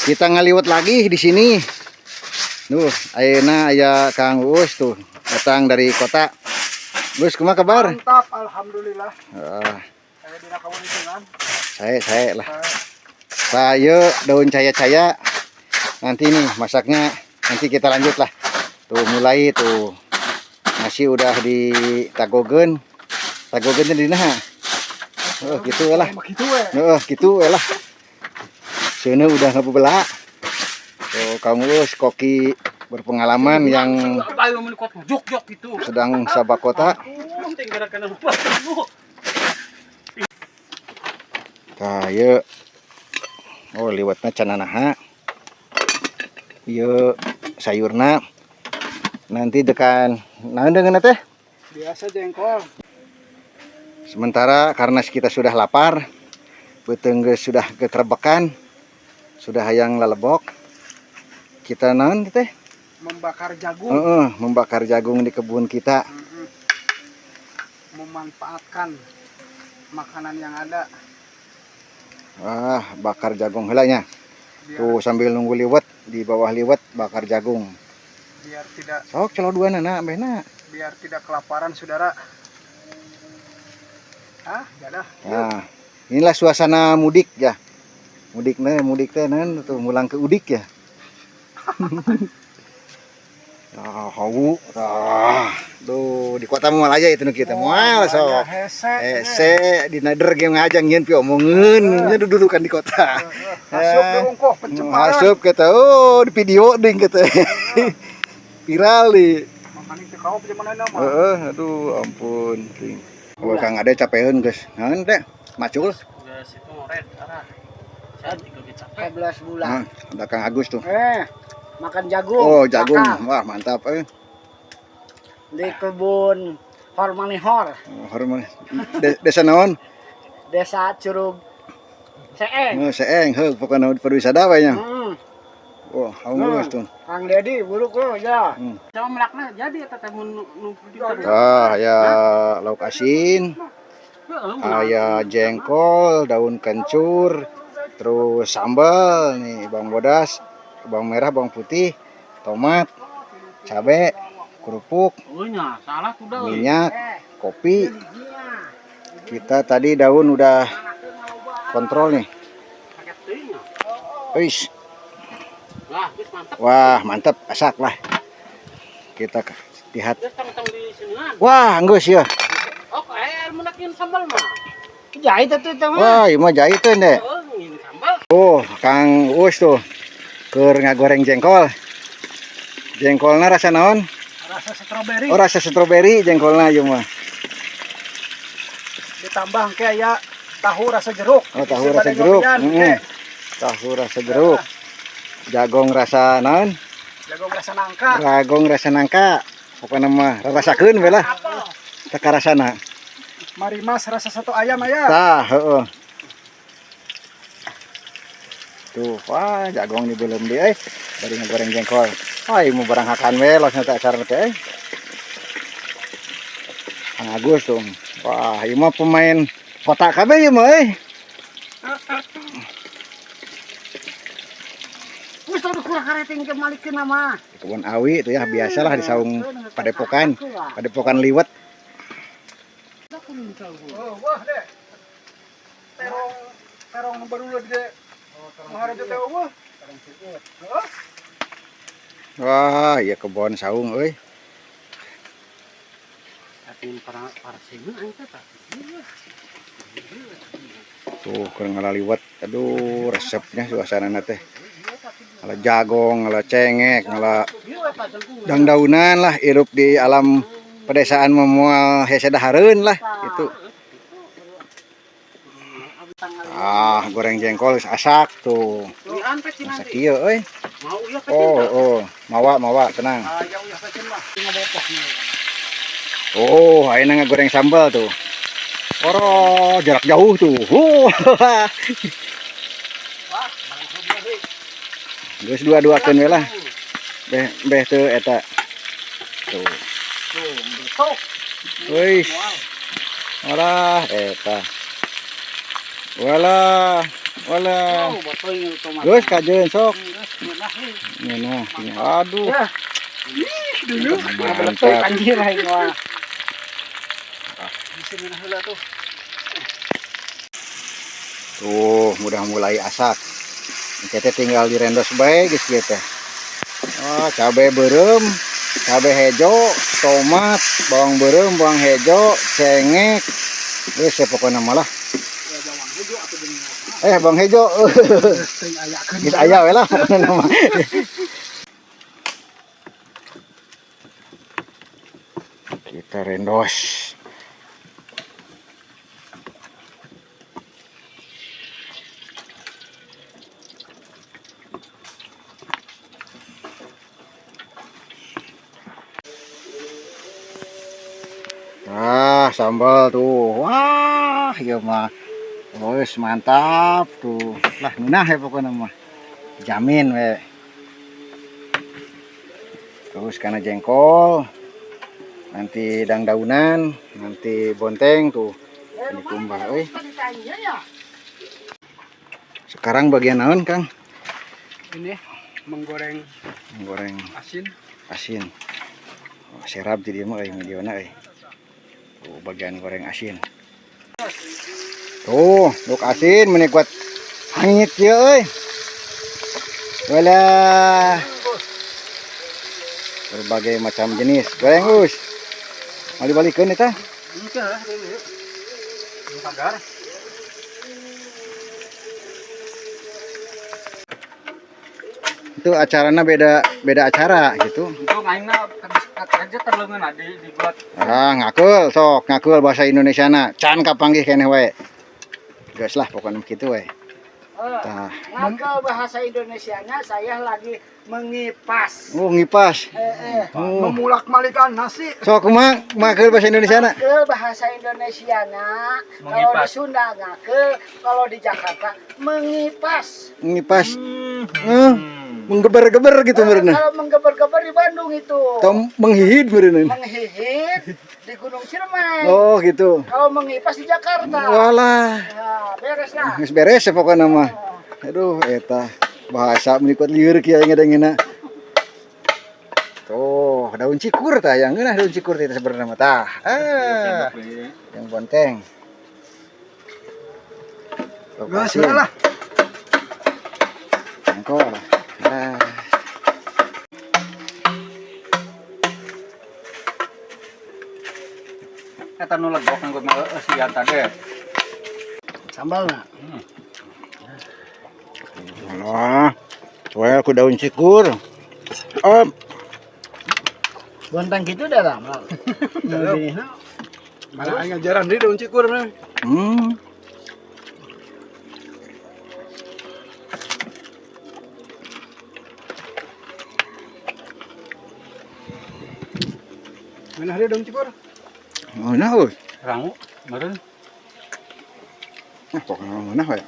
Kita ngaliwat lagi di sini. Duh, ayeuna aya Kang Uus tuh datang dari kota. Gus, kumaha kabar? Mantap, alhamdulillah. Saya di Nakamunitungan. Saya lah. Saya daun caya-caya. Nanti nih masaknya nanti kita lanjut lah. Tuh mulai tuh. Nasi udah ditagogen. Tagogennya di nah. Oh, gitu lah. Oh, gitu lah. Sini udah ngebela. Oh, kamu koki berpengalaman yang sedang sabak kota. Kayak oh liwatnya cananaha. Ieu sayurna nanti dekan nah dengan teh Biasa jengkol. sementara karena kita sudah lapar, beuteung geus sudah keterbekan, sudah hayang lalebok. Kita naon teh? Membakar jagung. Membakar jagung di kebun kita. Memanfaatkan makanan yang ada. Bakar jagung helanya. Tuh sambil nunggu liwet, di bawah liwet bakar jagung. Biar tidak sok celoduan anak behna. Biar tidak kelaparan saudara. Jadah. Nah, inilah suasana mudik ya. Mudik teh tuh mulang ke udik ya. Tuh di kota moal aja itu kita moal so. Hese di nader game ngajang nyeun pi omongeun nya dudukan di kota. Asup diungkuh pencemaran. Asup kita di video ding kita. Viral di. Makanya teh kau zaman nama. Aduh ampun. Oh Kang Ade capeun geus. Naon teh? Macul. Geus itu red arah. Saya 13 bulan. Ada Kang Agus tuh. Makan jagung. Oh, jagung. Wah, mantap Di kebun Hormanihor. Desa naon? Desa Curug Seeng. Seeng, heuh pokona pariwisata we nya. Wah, haus tuh. Kang Dedi buruk lo ya. Coba melakna jadi eta teh mun ya lauk asin. Aya jengkol, daun kencur, terus sambal nih, bawang bodas, bawang merah, bawang putih, tomat, cabe, kerupuk, minyak, kopi. Kita tadi daun udah kontrol nih. Wah, mantap, asak lah. Kita lihat. Wah, geus ya. Jahit itu mah. Wah, ieu mah jahitan deh. Oh, Kang Uus tuh keur ngagoreng jengkol. Jengkolna rasa naon? Rasa stroberi. Oh, rasa stroberi jengkolna ieu mah. Ditambah ke aya tahu rasa jeruk. Oh, tahu rasa jeruk. Tahu rasa jeruk. Jagong rasa naon? Jagong rasa nangka. Jagong rasa nangka. Pokona mah rasakeun we lah. Teka rasana. Mari Mas rasa soto ayam aya. Tah, heeh. Tuh, wah jagong di belum di bari ngagoreng jengkol. Wah, mau barang hakan we los eta acara teh. Kang Agus tuh. Wah, ieu mah pemain kota kabeh ieu mah Wis tadi kurang kareting ke malikeun mah. Kebun awi itu ya biasalah di saung padepokan. Padepokan liwet. Wah deh. Terong baru gede. Maharaja teh wah. Wah, iya kebun saung euy. Tuh keur ngalaliwat. Aduh, resepnya suasanana teh. Ngala jagong, ngala cengek, ngala dangdaunan lah hirup di alam pedesaan memual hese dahareun lah gitu. Goreng jengkol asak tuh. Masak ieu euy. Oh, mawa tenang. Oh, ayeuna ngagoreng sambal tuh. Jarak jauh tuh. Geus dua-duakeun we lah. Beh teu eta. Tuh. Wih. Walah eta. Walah. Walah. Oh, betul ini tomat. Geus kajeun sok. Meunah nih. Nah, ini aduh. Ya. Dulu Mantap. betul anjir aing mah. Bisa meunah heula tuh. Tuh, udah mulai asak. Kita tinggal direndos bae geus kieu teh. Oh, cabe beureum, cabe hejo, tomat, bawang beureum, bawang hejo, cengek. Geus ya pokona mah lah. Ya bawang hejo atuh geuning. Bawang hejo. Teuing ayakeun. Geus aya we lah pokona mah. Kita rendos. Sambal tuh. Wah, iya mah. Wes mantap tuh. Lah nunah ya pokoknya mah. Jamin we. Terus karena jengkol. Nanti daunan, nanti bonteng tuh. Ini kumbah euy. Sekarang bagian naon, Kang? Ini menggoreng asin. Asin. Oh, serap jadi mah euy videona euy. Tuh bagian goreng asin. Tuh, luk asin menikmat hangit ya euy. Walah. Berbagai macam jenis. Goreng us. Balik-balikeun eta. Ini lah ini. Pagar. Itu acaranya beda acara gitu. Itu ngaingna kerja terleungeun dibuat. Ngakul sok, ngakul bahasa Indonesiana. Can kapanggih keneh wae. Geus lah pokoknya kitu wae. Tah, Ngakal bahasa Indonesianya saya lagi mengipas. ngipas. Memulak-malikan nasi. Sok kumaha makeul bahasa Indonesiana? Ngakal bahasa Indonesianya kalau di Mengipas. Sunda ngakal, kalau di Jakarta mengipas. Ngipas. Menggeber-geber gitu meureunna. Kalau menggeber-geber di Bandung itu. Atau menghihid meureunna. Menghihit di Gunung Ciremai. Oh gitu. Kalau mengipas di Jakarta. Walah. Nah, beres lah. Geus beres ya pokoknya mah. Aduh eta bahasa menikot lieur kieu ngadengena. Tuh, daun cikur tah yang geunah daun cikur teh sebenarnya mah tah. Yang bonteng. Geus lah. Jengkol. Eta nu legok nganggo sian tadi. Sambalna. Alah. Well ku daun cikur. Bonteng gitu dah lama. Mana aing ngajaran deui daun cikur mah. Mana ada daun cikur? Oh nah euy. Rangu, meureun. Nah pokoknya mana wae.